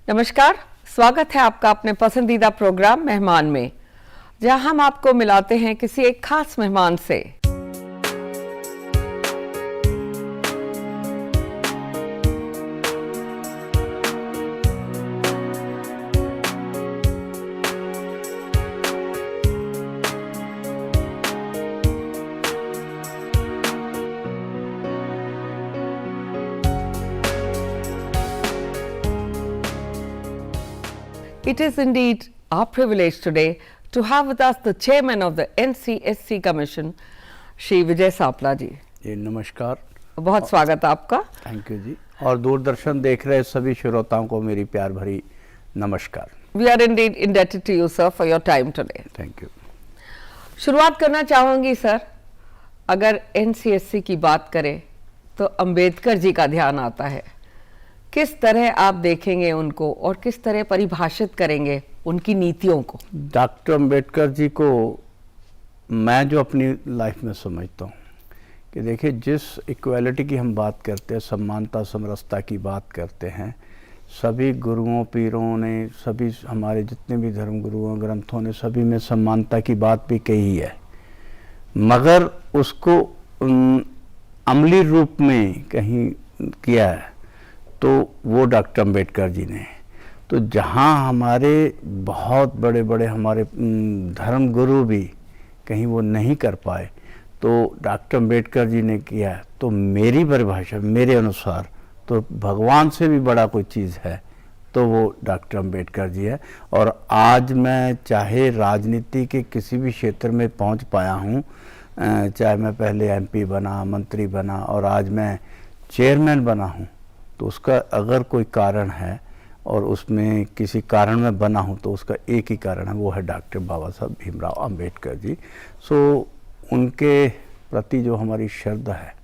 नमस्कार, स्वागत है आपका अपने पसंदीदा प्रोग्राम मेहमान में, जहां हम आपको मिलाते हैं किसी एक खास मेहमान से। It is indeed our privilege today to have with us the chairman of the NCSC Commission, Shri Vijay Sapla जी। नमस्कार, बहुत स्वागत है आपका। थैंक यू जी। और दूरदर्शन देख रहे सभी श्रोताओं को मेरी प्यार भरी नमस्कार। We are indeed indebted to you, sir, for your time today. Thank you. शुरुआत करना चाहूंगी सर, अगर NCSC की बात करें तो अंबेडकर जी का ध्यान आता है। किस तरह आप देखेंगे उनको और किस तरह परिभाषित करेंगे उनकी नीतियों को? डॉक्टर अंबेडकर जी को मैं जो अपनी लाइफ में समझता हूँ कि देखिए, जिस इक्वालिटी की हम बात करते हैं, समानता समरसता की बात करते हैं, सभी गुरुओं पीरों ने, सभी हमारे जितने भी धर्म गुरुओं ग्रंथों ने सभी में समानता की बात भी कही है, मगर उसको अमली रूप में कहीं किया है तो वो डॉक्टर अंबेडकर जी ने। तो जहाँ हमारे बहुत बड़े बड़े हमारे धर्म गुरु भी कहीं वो नहीं कर पाए तो डॉक्टर अंबेडकर जी ने किया। तो मेरी परिभाषा, मेरे अनुसार तो भगवान से भी बड़ा कोई चीज़ है तो वो डॉक्टर अंबेडकर जी है। और आज मैं चाहे राजनीति के किसी भी क्षेत्र में पहुंच पाया हूं, चाहे मैं पहले MP बना, मंत्री बना और आज मैं चेयरमैन बना हूं, तो उसका अगर कोई कारण है और उसमें किसी कारण में बना हूं तो उसका एक ही कारण है, वो है डॉक्टर बाबा साहब भीमराव अंबेडकर जी। सो उनके प्रति जो हमारी श्रद्धा है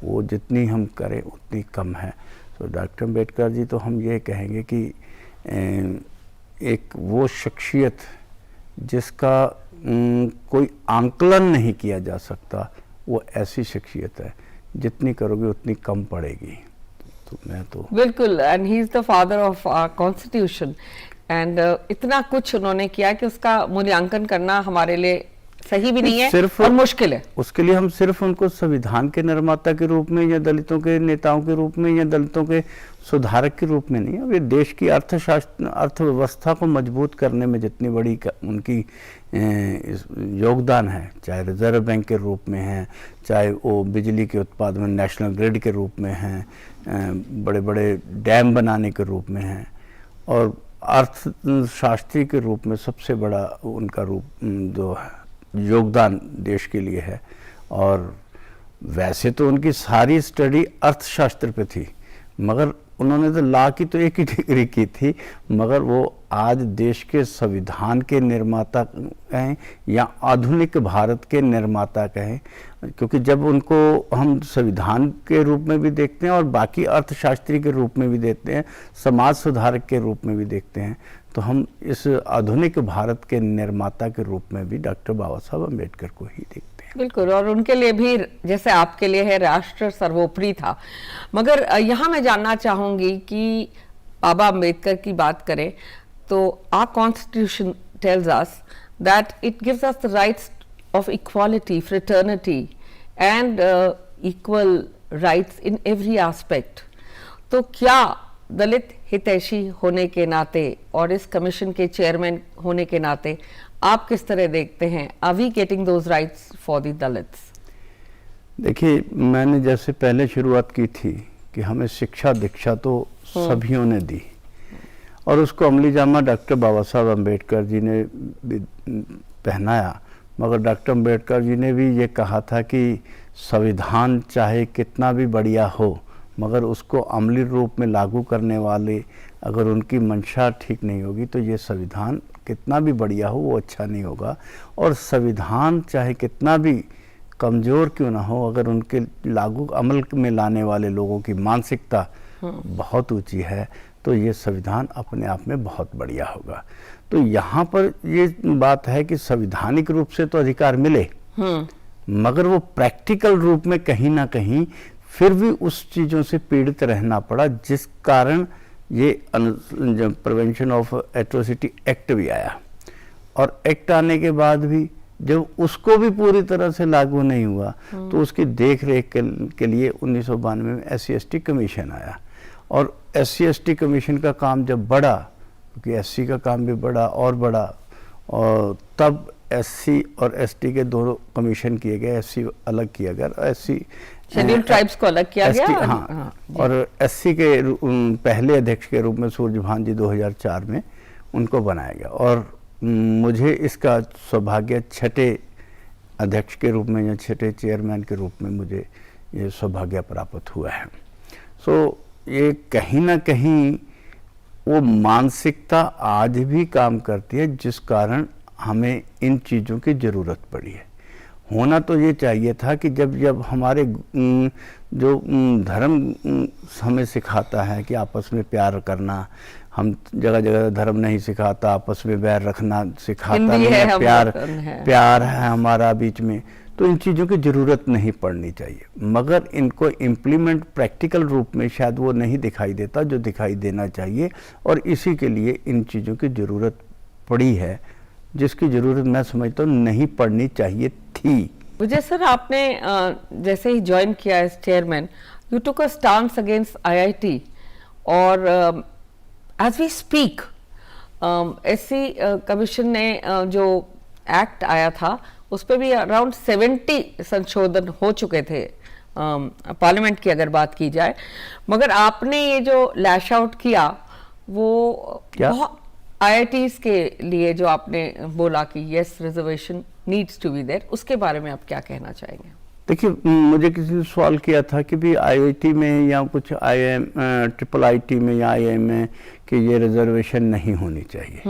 वो जितनी हम करें उतनी कम है। तो डॉक्टर अंबेडकर जी तो हम ये कहेंगे कि एक वो शख्सियत जिसका कोई आंकलन नहीं किया जा सकता, वो ऐसी शख्सियत है जितनी करोगे उतनी कम पड़ेगी। तो मैं तो बिल्कुल, and he is the father of our constitution and इतना कुछ उन्होंने किया कि उसका मूल्यांकन करना हमारे लिए सही भी नहीं है, सिर्फ और मुश्किल है। उसके लिए हम सिर्फ उनको संविधान के निर्माता के रूप में या दलितों के नेताओं के रूप में या दलितों के सुधारक के रूप में नहीं, अब ये देश की अर्थव्यवस्था को मजबूत करने में जितनी बड़ी उनकी योगदान है, चाहे रिजर्व बैंक के रूप में है, चाहे वो बिजली के उत्पादन में नेशनल ग्रिड के रूप में है, बड़े बड़े डैम बनाने के रूप में है, और अर्थशास्त्री के रूप में सबसे बड़ा उनका रूप जो है योगदान देश के लिए है। और वैसे तो उनकी सारी स्टडी अर्थशास्त्र पे थी, मगर उन्होंने तो लॉ की तो एक ही डिग्री की थी, मगर वो आज देश के संविधान के निर्माता कहें या आधुनिक भारत के निर्माता कहें, क्योंकि जब उनको हम संविधान के रूप में भी देखते हैं और बाकी अर्थशास्त्री के रूप में भी देखते हैं, समाज सुधारक के रूप में भी देखते हैं, तो हम इस आधुनिक भारत के निर्माता के रूप में भी डॉक्टर बाबा साहब अम्बेडकर को ही देखते हैं। बिल्कुल, और उनके लिए भी जैसे आपके लिए है राष्ट्र सर्वोपरि था। मगर यहाँ मैं जानना चाहूंगी कि बाबा अम्बेडकर की बात करें तो our constitution tells us that it gives us the rights of equality, fraternity and equal rights in every aspect. तो क्या दलित हितैषी होने के नाते और इस कमीशन के चेयरमैन होने के नाते आप किस तरह देखते हैं, are we getting those rights for the Dalits? देखिए, मैंने जैसे पहले शुरुआत की थी कि हमें शिक्षा दीक्षा तो सभियों ने दी और उसको अमली जामा डॉक्टर बाबा साहब अम्बेडकर जी ने पहनाया, मगर डॉक्टर अम्बेडकर जी ने भी ये कहा था कि संविधान चाहे कितना भी बढ़िया हो, मगर उसको अमली रूप में लागू करने वाले अगर उनकी मंशा ठीक नहीं होगी तो ये संविधान कितना भी बढ़िया हो वो अच्छा नहीं होगा। और संविधान चाहे कितना भी कमज़ोर क्यों ना हो, अगर उनके लागू अमल में लाने वाले लोगों की मानसिकता बहुत ऊंची है तो ये संविधान अपने आप में बहुत बढ़िया होगा। तो यहाँ पर ये बात है कि संवैधानिक रूप से तो अधिकार मिले, मगर वो प्रैक्टिकल रूप में कहीं ना कहीं फिर भी उस चीज़ों से पीड़ित रहना पड़ा, जिस कारण ये जब प्रिवेंशन ऑफ एट्रोसिटी एक्ट भी आया, और एक्ट आने के बाद भी जब उसको भी पूरी तरह से लागू नहीं हुआ तो उसकी देख रेख के लिए 1992 में SC/ST कमीशन आया। और SC/ST कमीशन का काम जब बढ़ा, क्योंकि SC का काम भी बढ़ा और बढ़ा, और तब SC और ST के दोनों कमीशन किए गए। SC अलग किया गया, SC शेड्यूल ट्राइब्स को अलग किया ST, गया। हाँ, और SC के पहले अध्यक्ष के रूप में सूरजभान जी 2004 में उनको बनाया गया। और मुझे इसका सौभाग्य छठे अध्यक्ष के रूप में या छठे चेयरमैन के रूप में मुझे ये सौभाग्य प्राप्त हुआ है। सो ये कहीं ना कहीं वो मानसिकता आज भी काम करती है, जिस कारण हमें इन चीज़ों की ज़रूरत पड़ी है। होना तो ये चाहिए था कि जब हमारे जो धर्म हमें सिखाता है कि आपस में प्यार करना, हम जगह जगह धर्म नहीं सिखाता, आपस में बैर रखना सिखाता नहीं है, प्यार है हमारा बीच में, तो इन चीज़ों की ज़रूरत नहीं पड़नी चाहिए। मगर इनको इम्प्लीमेंट प्रैक्टिकल रूप में शायद वो नहीं दिखाई देता जो दिखाई देना चाहिए, और इसी के लिए इन चीज़ों की ज़रूरत पड़ी है, जिसकी ज़रूरत मैं समझता हूँ नहीं पड़नी चाहिए थी। विजय सर, आपने जैसे ही ज्वाइन किया as chairman, you took a stance against IIT, और as we speak SC commission ने जो एक्ट आया था उस पर भी अराउंड 70 संशोधन हो चुके थे पार्लियामेंट की अगर बात की जाए। मगर आपने ये जो लैश आउट किया वो IITs के लिए जो आपने बोला कि yes reservation needs to be there, उसके बारे में आप क्या कहना चाहेंगे? देखिए, मुझे किसी ने सवाल किया था कि भी IIT में या कुछ IIT में या IIM में कि ये रिजर्वेशन नहीं होनी चाहिए।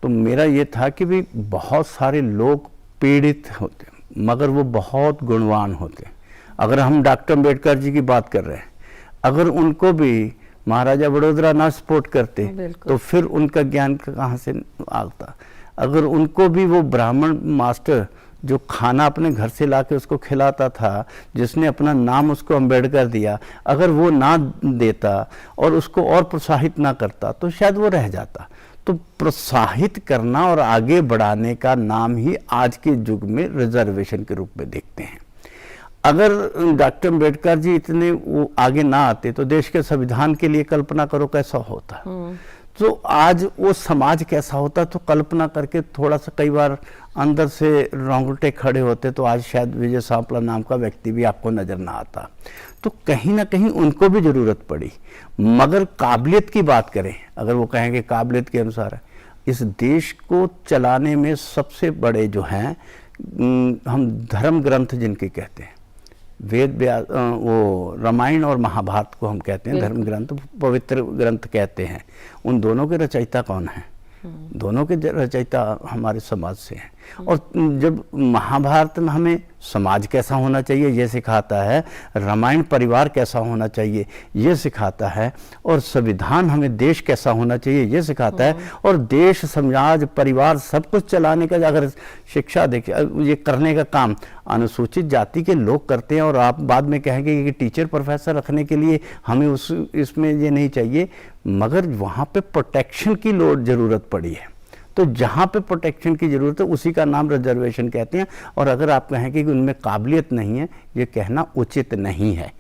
तो मेरा ये था कि भी बहुत सारे लोग पीड़ित होते मगर वो बहुत गुणवान होते। अगर हम डॉक्टर अम्बेडकर जी की बात कर रहे हैं, अगर उनको भी महाराजा वडोदरा ना सपोर्ट करते तो फिर उनका ज्ञान कहाँ से आता। अगर उनको भी वो ब्राह्मण मास्टर जो खाना अपने घर से लाके उसको खिलाता था, जिसने अपना नाम उसको अम्बेडकर दिया, अगर वो ना देता और उसको और प्रोत्साहित ना करता तो शायद वो रह जाता। तो प्रोत्साहित करना और आगे बढ़ाने का नाम ही आज के युग में रिजर्वेशन के रूप में देखते हैं। अगर डॉक्टर अम्बेडकर जी इतने वो आगे ना आते तो देश के संविधान के लिए कल्पना करो कैसा होता, तो आज वो समाज कैसा होता। तो कल्पना करके थोड़ा सा कई बार अंदर से रोंगटे खड़े होते, तो आज शायद विजय सांपला नाम का व्यक्ति भी आपको नजर ना आता। तो कहीं ना कहीं उनको भी जरूरत पड़ी। मगर काबिलियत की बात करें, अगर वो कहेंगे काबिलियत के अनुसार इस देश को चलाने में सबसे बड़े जो हैं हम धर्म ग्रंथ जिनके कहते हैं, वेद वो रामायण और महाभारत को हम कहते हैं धर्म ग्रंथ, पवित्र ग्रंथ कहते हैं। उन दोनों के रचयिता कौन है? दोनों के रचयिता हमारे समाज से हैं। और जब महाभारत में हमें समाज कैसा होना चाहिए ये सिखाता है, रामायण परिवार कैसा होना चाहिए ये सिखाता है, और संविधान हमें देश कैसा होना चाहिए ये सिखाता है। और देश, समाज, परिवार सब कुछ चलाने का अगर शिक्षा देखिए, ये करने का काम अनुसूचित जाति के लोग करते हैं। और आप बाद में कहेंगे कि टीचर प्रोफेसर रखने के लिए हमें इसमें ये नहीं चाहिए, मगर वहाँ पे प्रोटेक्शन की ज़रूरत पड़ी है। तो जहाँ पे प्रोटेक्शन की ज़रूरत है उसी का नाम रिजर्वेशन कहते हैं। और अगर आप कहेंगे कि उनमें काबिलियत नहीं है, ये कहना उचित नहीं है।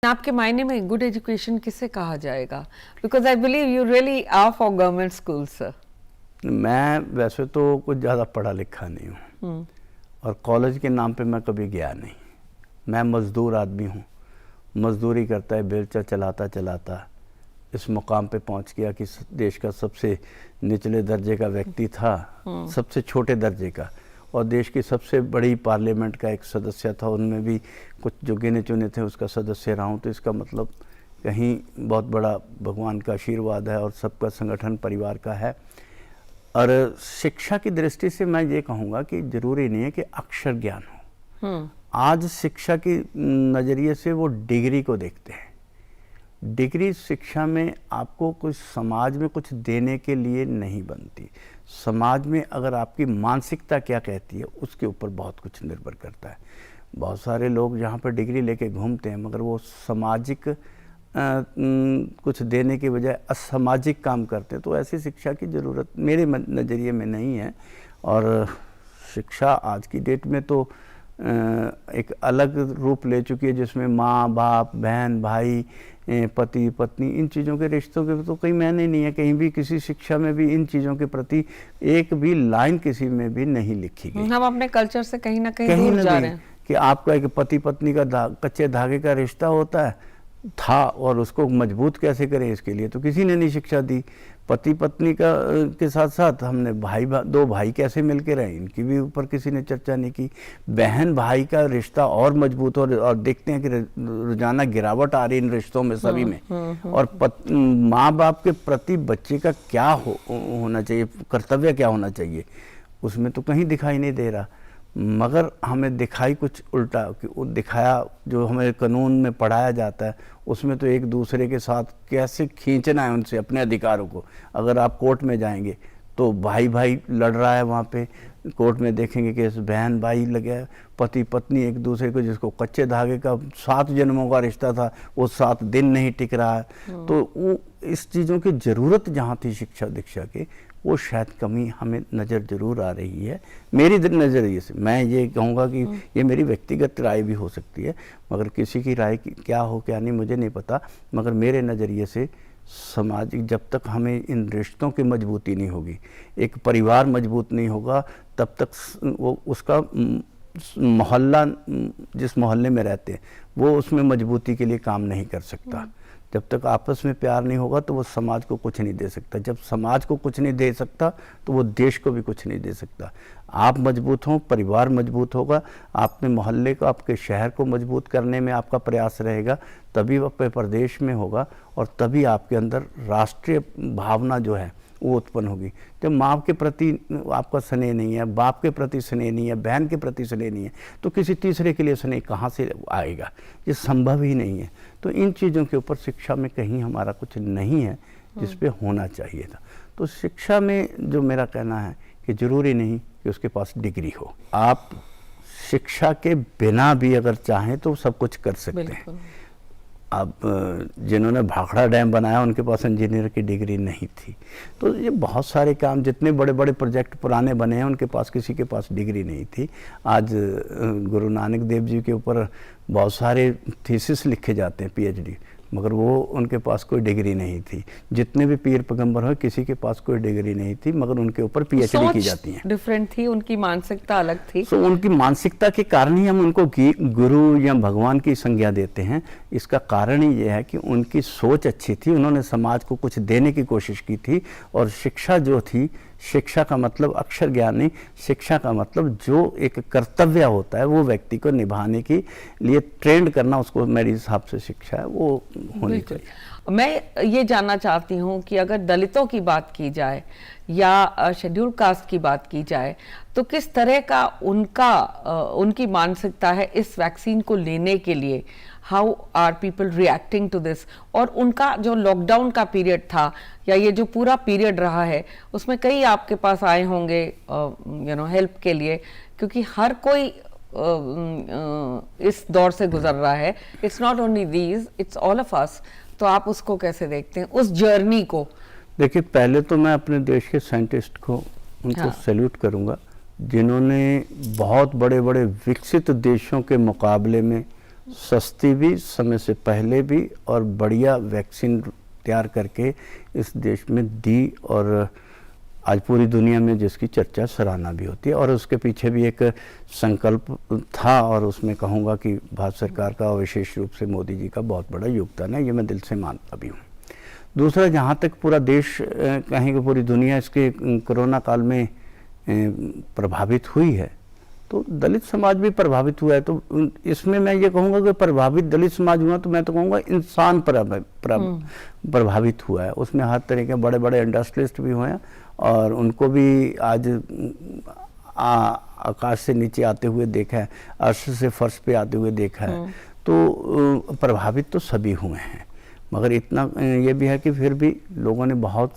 आपके मायने में गुड एजुकेशन किसे कहा जाएगा? Because I believe you really are for government schools. मैं वैसे तो कुछ ज़्यादा पढ़ा लिखा नहीं हूँ, और कॉलेज के नाम पे मैं कभी गया नहीं। मैं मज़दूर आदमी हूँ, मज़दूरी करता है, बेलचा चलाता चलाता इस मुकाम पे पहुंच गया कि देश का सबसे निचले दर्जे का व्यक्ति था, सबसे छोटे दर्जे का, और देश की सबसे बड़ी पार्लियामेंट का एक सदस्य था। उनमें भी कुछ जो गिने चुने थे उसका सदस्य रहा हूँ। तो इसका मतलब कहीं बहुत बड़ा भगवान का आशीर्वाद है और सबका संगठन परिवार का है। और शिक्षा की दृष्टि से मैं ये कहूँगा कि ज़रूरी नहीं है कि अक्षर ज्ञान हो। आज शिक्षा की नज़रिए से वो डिग्री को देखते हैं। डिग्री शिक्षा में आपको कुछ समाज में कुछ देने के लिए नहीं बनती। समाज में अगर आपकी मानसिकता क्या कहती है उसके ऊपर बहुत कुछ निर्भर करता है। बहुत सारे लोग जहाँ पर डिग्री लेके घूमते हैं मगर वो सामाजिक कुछ देने के बजाय असामाजिक काम करते हैं, तो ऐसी शिक्षा की ज़रूरत मेरे नज़रिए में नहीं है। और शिक्षा आज की डेट में तो एक अलग रूप ले चुकी है, जिसमें माँ बाप, बहन भाई, पति पत्नी, इन चीज़ों के रिश्तों के तो कोई मायने नहीं है। कहीं भी किसी शिक्षा में भी इन चीज़ों के प्रति एक भी लाइन किसी में भी नहीं लिखी गई। हम अपने कल्चर से कहीं ना कहीं दूर जा रहे हैं कि आपका एक पति पत्नी का कच्चे धागे का रिश्ता होता है था, और उसको मजबूत कैसे करें इसके लिए तो किसी ने नहीं शिक्षा दी। पति पत्नी का के साथ साथ हमने दो भाई कैसे मिलके रहे, इनकी भी ऊपर किसी ने चर्चा नहीं की। बहन भाई का रिश्ता और मजबूत और देखते हैं कि रोजाना गिरावट आ रही इन रिश्तों में सभी में। और माँ बाप के प्रति बच्चे का क्या होना चाहिए, कर्तव्य क्या होना चाहिए, उसमें तो कहीं दिखाई नहीं दे रहा। मगर हमें दिखाई कुछ उल्टा कि वो दिखाया जो हमें कानून में पढ़ाया जाता है, उसमें तो एक दूसरे के साथ कैसे खींचना है उनसे अपने अधिकारों को। अगर आप कोर्ट में जाएंगे तो भाई भाई लड़ रहा है, वहाँ पे कोर्ट में देखेंगे कि बहन भाई लगे, पति पत्नी एक दूसरे को, जिसको कच्चे धागे का 7 जन्मों का रिश्ता था वो 7 दिन नहीं टिक रहा है। तो वो इस चीज़ों की ज़रूरत जहाँ थी शिक्षा दीक्षा की, वो शायद कमी हमें नज़र जरूर आ रही है। मेरी नज़रिए से मैं ये कहूँगा कि ये मेरी व्यक्तिगत राय भी हो सकती है, मगर किसी की राय क्या हो क्या नहीं मुझे नहीं पता। मगर मेरे नज़रिए से सामाजिक, जब तक हमें इन रिश्तों की मजबूती नहीं होगी, एक परिवार मजबूत नहीं होगा, तब तक वो उसका मोहल्ला, जिस मोहल्ले में रहते हैं वो उसमें मजबूती के लिए काम नहीं कर सकता। जब तक आपस में प्यार नहीं होगा तो वो समाज को कुछ नहीं दे सकता। जब समाज को कुछ नहीं दे सकता तो वो देश को भी कुछ नहीं दे सकता। आप मजबूत हों, परिवार मजबूत होगा, आपने मोहल्ले को, आपके शहर को मजबूत करने में आपका प्रयास रहेगा, तभी वह प्रदेश में होगा, और तभी आपके अंदर राष्ट्रीय भावना जो है वो उत्पन्न होगी। जब माँ के प्रति आपका स्नेह नहीं है, बाप के प्रति स्नेह नहीं है, बहन के प्रति स्नेह नहीं है, तो किसी तीसरे के लिए स्नेह कहाँ से आएगा? ये संभव ही नहीं है। तो इन चीज़ों के ऊपर शिक्षा में कहीं हमारा कुछ नहीं है जिस पे होना चाहिए था। तो शिक्षा में जो मेरा कहना है कि ज़रूरी नहीं कि उसके पास डिग्री हो, आप शिक्षा के बिना भी अगर चाहें तो सब कुछ कर सकते हैं। अब जिन्होंने भाखड़ा डैम बनाया उनके पास इंजीनियर की डिग्री नहीं थी। तो ये बहुत सारे काम, जितने बड़े बड़े प्रोजेक्ट पुराने बने हैं उनके पास किसी के पास डिग्री नहीं थी। आज गुरु नानक देव जी के ऊपर बहुत सारे थीसिस लिखे जाते हैं, पीएचडी, मगर वो उनके पास कोई डिग्री नहीं थी। जितने भी पीर पैगंबर हुए किसी के पास कोई डिग्री नहीं थी, मगर उनके ऊपर पीएचडी की जाती है। डिफरेंट थी, उनकी मानसिकता अलग थी। तो उनकी मानसिकता के कारण ही हम उनको गुरु या भगवान की संज्ञा देते हैं। इसका कारण ही ये है कि उनकी सोच अच्छी थी, उन्होंने समाज को कुछ देने की कोशिश की थी। और शिक्षा जो थी, शिक्षा का मतलब अक्षर ज्ञान नहीं, शिक्षा का मतलब जो एक कर्तव्य होता है वो व्यक्ति को निभाने के लिए ट्रेंड करना, उसको मेरे हिसाब से शिक्षा है वो होनी चाहिए। मैं ये जानना चाहती हूँ कि अगर दलितों की बात की जाए या शेड्यूल कास्ट की बात की जाए तो किस तरह का उनकी मानसिकता है इस वैक्सीन को लेने के लिए? How are people reacting to this? और उनका जो लॉकडाउन का पीरियड था या ये जो पूरा पीरियड रहा है, उसमें कई आपके पास आए होंगे हेल्प के लिए, क्योंकि हर कोई इस दौर से गुजर रहा है। It's not only these, it's all of us. तो आप उसको कैसे देखते हैं, उस जर्नी को? देखिए, पहले तो मैं अपने देश के साइंटिस्ट को उनको सैल्यूट करूंगा, जिन्होंने बहुत बड़े बड़े विकसित देशों के मुकाबले में सस्ती भी, समय से पहले भी और बढ़िया वैक्सीन तैयार करके इस देश में दी, और आज पूरी दुनिया में जिसकी चर्चा सराहना भी होती है। और उसके पीछे भी एक संकल्प था, और उसमें कहूँगा कि भारत सरकार का विशेष रूप से मोदी जी का बहुत बड़ा योगदान है, ये मैं दिल से मानता भी हूँ। दूसरा, जहाँ तक पूरा देश कहेंगे पूरी दुनिया इसके कोरोना काल में प्रभावित हुई है, तो दलित समाज भी प्रभावित हुआ है। तो इसमें मैं ये कहूँगा कि प्रभावित दलित समाज हुआ तो मैं तो कहूँगा इंसान प्रभावित हुआ है। उसमें हर तरह के बड़े बड़े इंडस्ट्रियलिस्ट भी हुए हैं, और उनको भी आज आकाश से नीचे आते हुए देखा है, अर्श से फर्श पे आते हुए देखा है। तो प्रभावित तो सभी हुए हैं, मगर इतना ये भी है कि फिर भी लोगों ने बहुत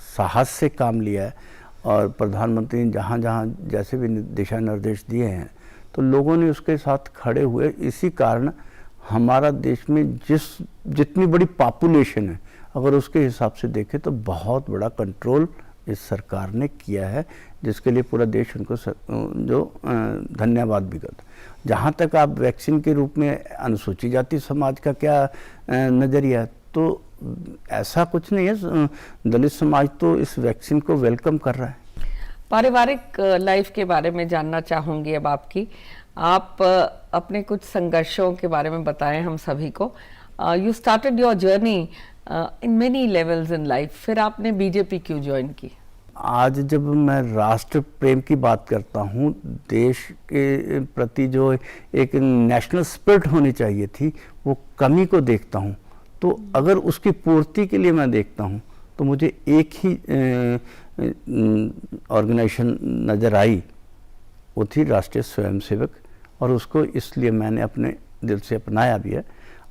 साहस से काम लिया है, और प्रधानमंत्री ने जहाँ जहाँ जैसे भी दिशा निर्देश दिए हैं तो लोगों ने उसके साथ खड़े हुए। इसी कारण हमारा देश में जितनी बड़ी पॉपुलेशन है, अगर उसके हिसाब से देखें तो बहुत बड़ा कंट्रोल इस सरकार ने किया है, जिसके लिए पूरा देश उनको धन्यवाद भी करता। जहाँ तक आप वैक्सीन के रूप में अनुसूचित जाति समाज का क्या नज़रिया है, तो ऐसा कुछ नहीं है। दलित समाज तो इस वैक्सीन को वेलकम कर रहा है। पारिवारिक लाइफ के बारे में जानना चाहूँगी अब आपकी। आप अपने कुछ संघर्षों के बारे में बताएं हम सभी को। You started your journey in many levels in life, फिर आपने बीजेपी क्यों ज्वाइन की? आज जब मैं राष्ट्र प्रेम की बात करता हूँ, देश के प्रति जो एक नेशनल स्पिरिट होनी चाहिए थी, वो कमी को देखता हूँ। तो अगर उसकी पूर्ति के लिए मैं देखता हूँ तो मुझे एक ही ऑर्गेनाइजेशन नज़र आई, वो थी राष्ट्रीय स्वयंसेवक, और उसको इसलिए मैंने अपने दिल से अपनाया भी है।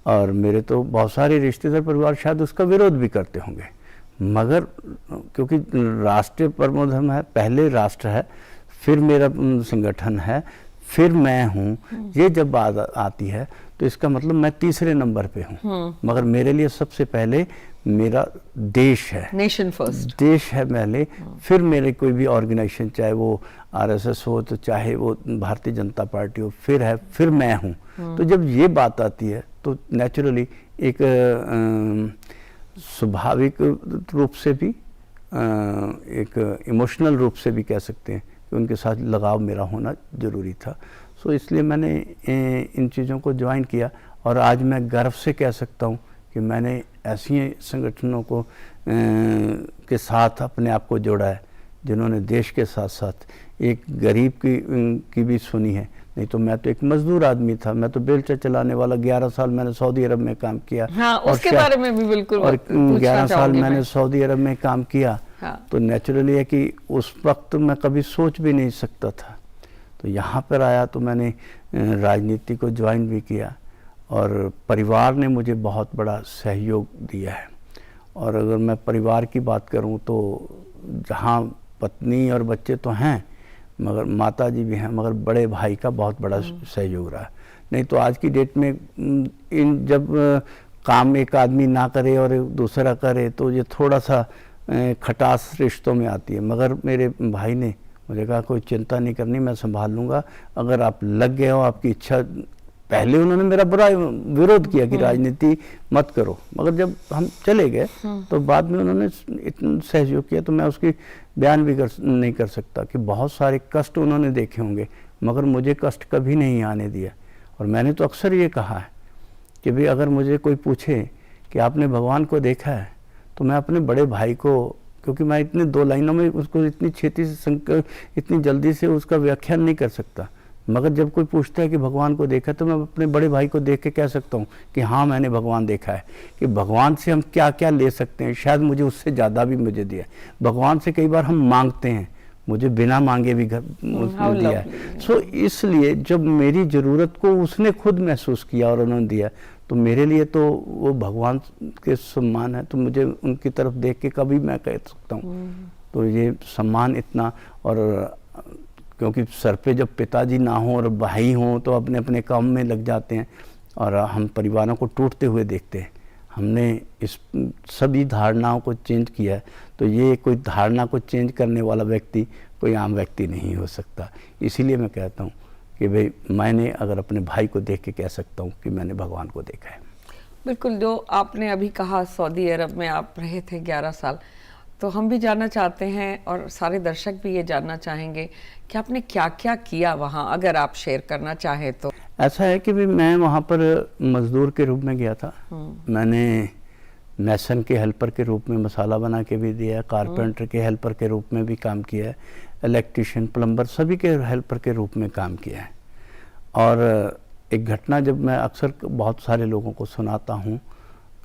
और मेरे तो बहुत सारे रिश्तेदार परिवार शायद उसका विरोध भी करते होंगे, मगर क्योंकि राष्ट्रीय परमोधर्म है, पहले राष्ट्र है, फिर मेरा संगठन है, फिर मैं हूँ, ये जब बात आती है तो इसका मतलब मैं तीसरे नंबर पे हूँ। मगर मेरे लिए सबसे पहले मेरा देश है, नेशन फर्स्ट, देश है पहले, फिर मेरे कोई भी ऑर्गेनाइजेशन, चाहे वो आरएसएस हो तो चाहे वो भारतीय जनता पार्टी हो, फिर मैं हूँ। तो जब ये बात आती है तो नेचुरली एक स्वाभाविक रूप से भी, एक इमोशनल रूप से भी कह सकते हैं कि उनके साथ लगाव मेरा होना ज़रूरी था। सो इसलिए मैंने इन चीज़ों को ज्वाइन किया, और आज मैं गर्व से कह सकता हूँ कि मैंने ऐसी संगठनों को के साथ अपने आप को जोड़ा है, जिन्होंने देश के साथ साथ एक गरीब की भी सुनी है। नहीं तो मैं तो एक मजदूर आदमी था, मैं तो बेलचा चलाने वाला। 11 साल मैंने सऊदी अरब में काम किया। हाँ, उसके बारे में भी बिल्कुल। और 11 साल मैंने सऊदी अरब में काम किया। हाँ। तो नेचुरली है कि उस वक्त मैं कभी सोच भी नहीं सकता था। तो यहाँ पर आया तो मैंने राजनीति को ज्वाइन भी किया, और परिवार ने मुझे बहुत बड़ा सहयोग दिया है। और अगर मैं परिवार की बात करूँ तो जहाँ पत्नी और बच्चे तो हैं, मगर माता जी भी हैं, मगर बड़े भाई का बहुत बड़ा सहयोग रहा। नहीं तो आज की डेट में जब काम एक आदमी ना करे और दूसरा करे तो ये थोड़ा सा खटास रिश्तों में आती है। मगर मेरे भाई ने मुझे कहा कोई चिंता नहीं करनी, मैं संभाल लूँगा, अगर आप लग गए हो, आपकी इच्छा। पहले उन्होंने मेरा बड़ा विरोध किया कि राजनीति मत करो, मगर जब हम चले गए तो बाद में उन्होंने इतना सहयोग किया, तो मैं उसकी बयान भी नहीं कर सकता कि बहुत सारे कष्ट उन्होंने देखे होंगे, मगर मुझे कष्ट कभी नहीं आने दिया। और मैंने तो अक्सर ये कहा है कि भाई अगर मुझे कोई पूछे कि आपने भगवान को देखा है, तो मैं अपने बड़े भाई को, क्योंकि मैं इतने 2 लाइनों में उसको इतनी छेती से इतनी जल्दी से उसका व्याख्यान नहीं कर सकता, मगर जब कोई पूछता है कि भगवान को देखा, तो मैं अपने बड़े भाई को देख के कह सकता हूँ कि हाँ मैंने भगवान देखा है। कि भगवान से हम क्या क्या ले सकते हैं, शायद मुझे उससे ज़्यादा भी मुझे दिया। भगवान से कई बार हम मांगते हैं, मुझे बिना मांगे भी दिया है। सो इसलिए जब मेरी ज़रूरत को उसने खुद महसूस किया और उन्होंने दिया, तो मेरे लिए तो वो भगवान के सम्मान है। तो मुझे उनकी तरफ देख के कभी मैं कह सकता हूँ, तो ये सम्मान इतना। और क्योंकि सर पे जब पिताजी ना हो और भाई हों तो अपने अपने काम में लग जाते हैं, और हम परिवारों को टूटते हुए देखते हैं। हमने इस सभी धारणाओं को चेंज किया है, तो ये कोई धारणा को चेंज करने वाला व्यक्ति कोई आम व्यक्ति नहीं हो सकता। इसीलिए मैं कहता हूँ कि भाई मैंने अगर अपने भाई को देख के कह सकता हूँ कि मैंने भगवान को देखा है। बिल्कुल, जो आपने अभी कहा सऊदी अरब में आप रहे थे 11 साल, तो हम भी जानना चाहते हैं और सारे दर्शक भी ये जानना चाहेंगे कि आपने क्या क्या किया वहाँ, अगर आप शेयर करना चाहें तो। ऐसा है कि भाई मैं वहाँ पर मज़दूर के रूप में गया था। मैंने मैसन के हेल्पर के रूप में मसाला बना के भी दिया, कारपेंटर के हेल्पर के रूप में भी काम किया है, इलेक्ट्रिशियन, प्लम्बर, सभी के हेल्पर के रूप में काम किया है। और एक घटना जब मैं अक्सर बहुत सारे लोगों को सुनाता हूँ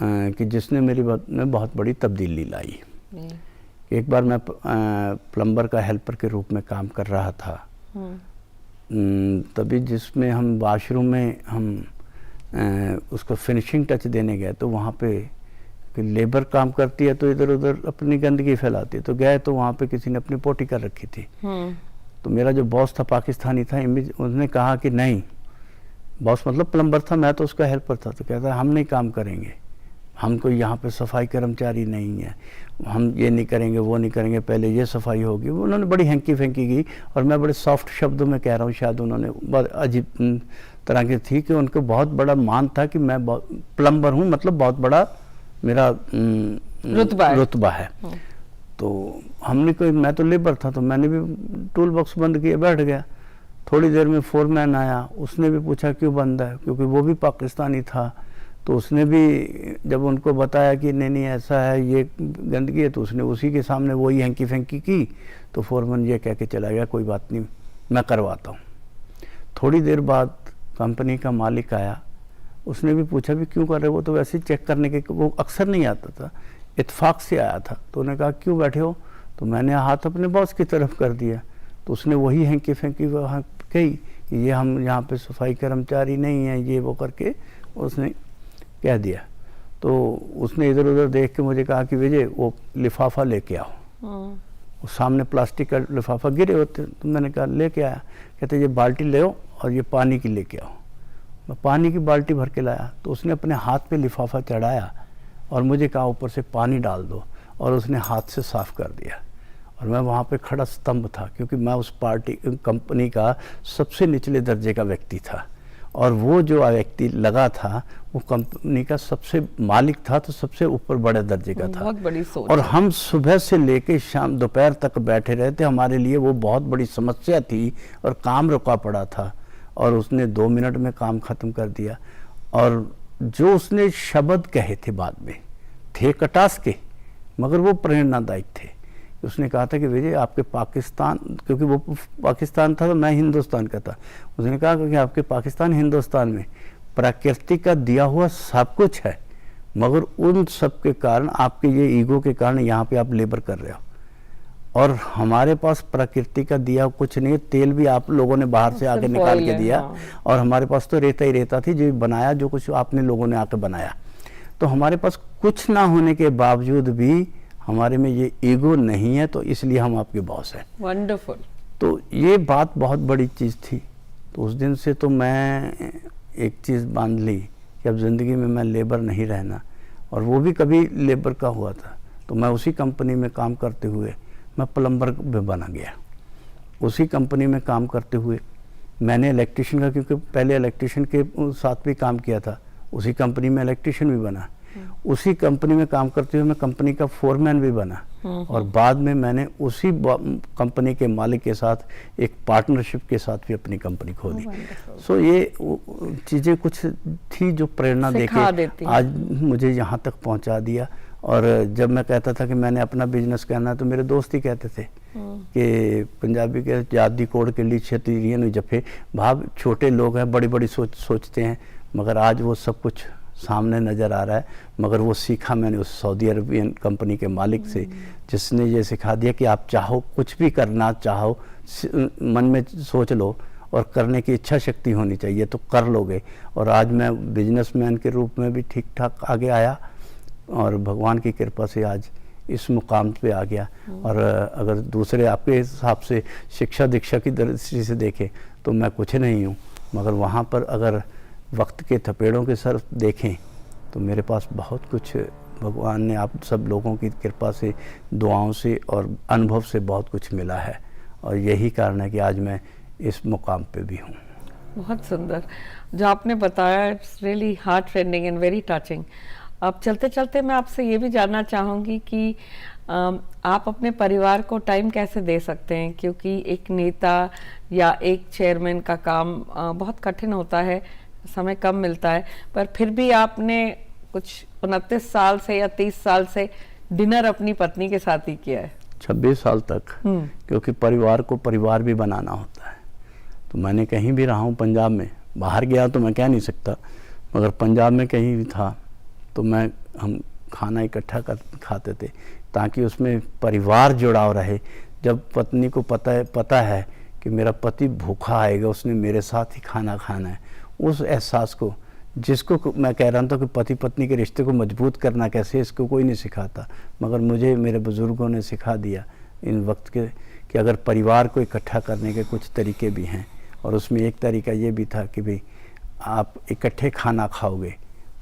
कि जिसने मेरी में बहुत बड़ी तब्दीली लाई। एक बार मैं प्लम्बर का हेल्पर के रूप में काम कर रहा था, तभी जिसमें हम वॉशरूम में हम उसको फिनिशिंग टच देने गए, तो वहाँ पे लेबर काम करती है तो इधर उधर अपनी गंदगी फैलाती है। तो गए तो वहाँ पे किसी ने अपनी पोटी कर रखी थी। तो मेरा जो बॉस था पाकिस्तानी था, उसने कहा कि नहीं, बॉस मतलब प्लम्बर था, मैं तो उसका हेल्पर था। तो कहता है हम नहीं काम करेंगे, हमको यहाँ पे सफाई कर्मचारी नहीं है, हम ये नहीं करेंगे वो नहीं करेंगे, पहले ये सफाई होगी। उन्होंने बड़ी हैंकी फेंकी की और मैं बड़े सॉफ्ट शब्दों में कह रहा हूँ, शायद उन्होंने बहुत अजीब तरह की थी कि उनको बहुत बड़ा मान था कि मैं प्लम्बर हूँ, मतलब बहुत बड़ा मेरा रुतबा है। तो हमने कोई, मैं तो लेबर था तो मैंने भी टूल बॉक्स बंद किया, बैठ गया। थोड़ी देर में फोरमैन आया, उसने भी पूछा क्यों बंद है, क्योंकि वो भी पाकिस्तानी था। तो उसने भी जब उनको बताया कि नहीं नहीं ऐसा है, ये गंदगी है, तो उसने उसी के सामने वही हैंकी फेंकी की। तो फोरमैन ये कह के चला गया कोई बात नहीं मैं करवाता हूँ। थोड़ी देर बाद कंपनी का मालिक आया, उसने भी पूछा भी क्यों कर रहे हो, वो तो वैसे ही चेक करने के, वो अक्सर नहीं आता था, इत्तेफाक से आया था। तो उन्होंने कहा क्यों बैठे हो, तो मैंने हाथ अपने बॉस की तरफ कर दिया। तो उसने वही हैंकी फेंकी वहाँ कही कि ये हम यहाँ पे सफाई कर्मचारी नहीं हैं, ये वो करके उसने कह दिया। तो उसने इधर उधर देख के मुझे कहा कि विजय वो लिफाफा लेके आओ। वो सामने प्लास्टिक का लिफाफा गिरे होते, तो मैंने कहा लेके आया। कहते ये बाल्टी ले आओ और ये पानी की लेके आओ। मैं पानी की बाल्टी भर के लाया, तो उसने अपने हाथ पे लिफाफा चढ़ाया और मुझे कहा ऊपर से पानी डाल दो, और उसने हाथ से साफ़ कर दिया। और मैं वहाँ पे खड़ा स्तंभ था, क्योंकि मैं उस कंपनी का सबसे निचले दर्जे का व्यक्ति था, और वो जो व्यक्ति लगा था वो कंपनी का सबसे मालिक था, तो सबसे ऊपर बड़े दर्जे का था। बहुत बड़ी सोच। और हम सुबह से लेके शाम दोपहर तक बैठे रहते, हमारे लिए वो बहुत बड़ी समस्या थी और काम रुका पड़ा था, और उसने 2 मिनट में काम ख़त्म कर दिया। और जो उसने शब्द कहे थे बाद में थे कटास के, मगर वो प्रेरणादायक थे। उसने कहा था कि विजय आपके पाकिस्तान, क्योंकि वो पाकिस्तान था तो मैं हिंदुस्तान का था, उसने कहा कि आपके पाकिस्तान हिंदुस्तान में प्रकृति का दिया हुआ सब कुछ है, मगर उन सब के कारण, आपके ये ईगो के कारण यहाँ पे आप लेबर कर रहे हो, और हमारे पास प्रकृति का दिया कुछ नहीं है। तेल भी आप लोगों ने बाहर से आके निकाल के दिया, और हमारे पास तो रेता ही रेता थी, जो बनाया जो कुछ आपने लोगों ने आके बनाया। तो हमारे पास कुछ ना होने के बावजूद भी हमारे में ये ईगो नहीं है, तो इसलिए हम आपके बॉस हैं। वंडरफुल। तो ये बात बहुत बड़ी चीज़ थी। तो उस दिन से तो मैं एक चीज़ बांध ली कि अब ज़िंदगी में मैं लेबर नहीं रहना, और वो भी कभी लेबर का हुआ था। तो मैं उसी कंपनी में काम करते हुए मैं प्लम्बर भी बना गया। उसी कंपनी में काम करते हुए मैंने इलेक्ट्रिशियन का, क्योंकि पहले इलेक्ट्रिशियन के साथ भी काम किया था, उसी कंपनी में इलेक्ट्रिशियन भी बना। उसी कंपनी में काम करते हुए मैं कंपनी का फोरमैन भी बना, और बाद में मैंने उसी कंपनी के मालिक के साथ एक पार्टनरशिप के साथ भी अपनी कंपनी खोली। सो ये चीज़ें कुछ थी जो प्रेरणा देके आज मुझे यहाँ तक पहुँचा दिया। और जब मैं कहता था कि मैंने अपना बिजनेस करना, तो मेरे दोस्त ही कहते थे कि पंजाबी के जादी कोड़ के लिए क्षत्रियन जफे भाव, छोटे लोग हैं, बड़ी बड़ी सोचते हैं, मगर आज वो सब कुछ सामने नज़र आ रहा है। मगर वो सीखा मैंने उस सऊदी अरबियन कंपनी के मालिक से, जिसने ये सिखा दिया कि आप चाहो कुछ भी करना चाहो, मन में सोच लो और करने की इच्छा शक्ति होनी चाहिए, तो कर लोगे। और आज मैं बिजनेसमैन के रूप में भी ठीक ठाक आगे आया, और भगवान की कृपा से आज इस मुकाम पे आ गया। और अगर दूसरे आपके हिसाब से शिक्षा दीक्षा की दृष्टि से देखें तो मैं कुछ नहीं हूँ, मगर वहाँ पर अगर वक्त के थपेड़ों के सर देखें तो मेरे पास बहुत कुछ भगवान ने, आप सब लोगों की कृपा से, दुआओं से और अनुभव से बहुत कुछ मिला है, और यही कारण है कि आज मैं इस मुकाम पे भी हूँ। बहुत सुंदर जो आपने बताया, it's really heart rending and very touching. अब चलते चलते मैं आपसे ये भी जानना चाहूँगी कि आप अपने परिवार को टाइम कैसे दे सकते हैं, क्योंकि एक नेता या एक चेयरमैन का काम बहुत कठिन होता है, समय कम मिलता है, पर फिर भी आपने कुछ 29 साल से या 30 साल से डिनर अपनी पत्नी के साथ ही किया है। 26 साल तक, क्योंकि परिवार को परिवार भी बनाना होता है। तो मैंने कहीं भी रहा हूँ पंजाब में, बाहर गया तो मैं कह नहीं सकता, मगर पंजाब में कहीं भी था तो हम खाना इकट्ठा खाते थे, ताकि उसमें परिवार जुड़ाव रहे। जब पत्नी को पता है कि मेरा पति भूखा आएगा, उसने मेरे साथ ही खाना खाना है, उस एहसास को, जिसको मैं कह रहा था कि पति पत्नी के रिश्ते को मजबूत करना कैसे, इसको कोई नहीं सिखाता, मगर मुझे मेरे बुज़ुर्गों ने सिखा दिया इन वक्त के कि अगर परिवार को इकट्ठा करने के कुछ तरीके भी हैं। और उसमें एक तरीका ये भी था कि भाई आप इकट्ठे खाना खाओगे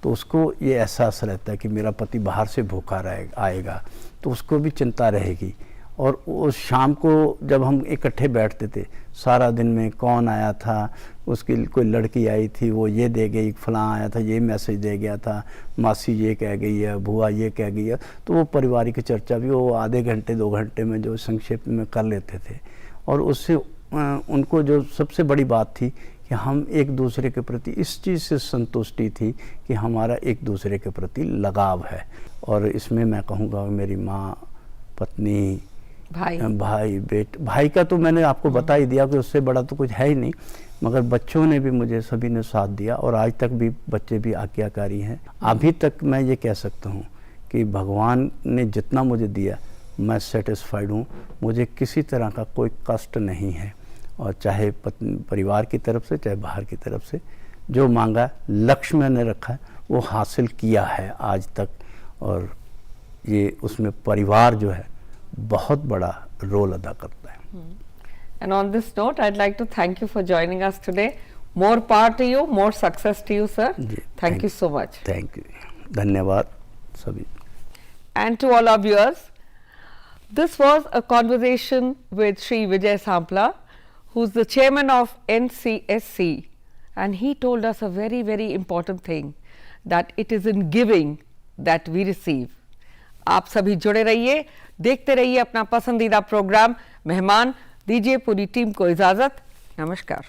तो उसको ये एहसास रहता है कि मेरा पति बाहर से भूखा आएगा, तो उसको भी चिंता रहेगी। और उस शाम को जब हम इकट्ठे बैठते थे, सारा दिन में कौन आया था, उसकी कोई लड़की आई थी वो ये दे गई, फलां आया था ये मैसेज दे गया था, मासी ये कह गई है, बुआ ये कह गई है, तो वो पारिवारिक चर्चा भी वो आधे घंटे 2 घंटे में जो संक्षेप में कर लेते थे। और उससे उनको जो सबसे बड़ी बात थी कि हम एक दूसरे के प्रति इस चीज़ से संतुष्टि थी कि हमारा एक दूसरे के प्रति लगाव है। और इसमें मैं कहूँगा मेरी माँ, पत्नी, भाई का तो मैंने आपको बता ही दिया कि उससे बड़ा तो कुछ है ही नहीं, मगर बच्चों ने भी मुझे सभी ने साथ दिया और आज तक भी बच्चे भी आज्ञाकारी हैं। अभी तक मैं ये कह सकता हूँ कि भगवान ने जितना मुझे दिया मैं सेटिस्फाइड हूँ, मुझे किसी तरह का कोई कष्ट नहीं है। और चाहे परिवार की तरफ से चाहे बाहर की तरफ से जो मांगा लक्ष्य मैंने रखा है वो हासिल किया है आज तक। और ये उसमें परिवार जो है बहुत बड़ा रोल अदा करता है। And on this note, I'd like to thank you for joining us today. More power to you, more success to you, sir. Thank you so much. Thank you. धन्यवाद सभी. And to all our viewers, this was a conversation with Shri Vijay Sampla, who's the chairman of NCSC, and he told us a very, very important thing, that it is in giving that we receive. आप सभी जुड़े रहिए, देखते रहिए अपना पसंदीदा programme मेहमान। दीजिए पूरी टीम को इजाजत। नमस्कार।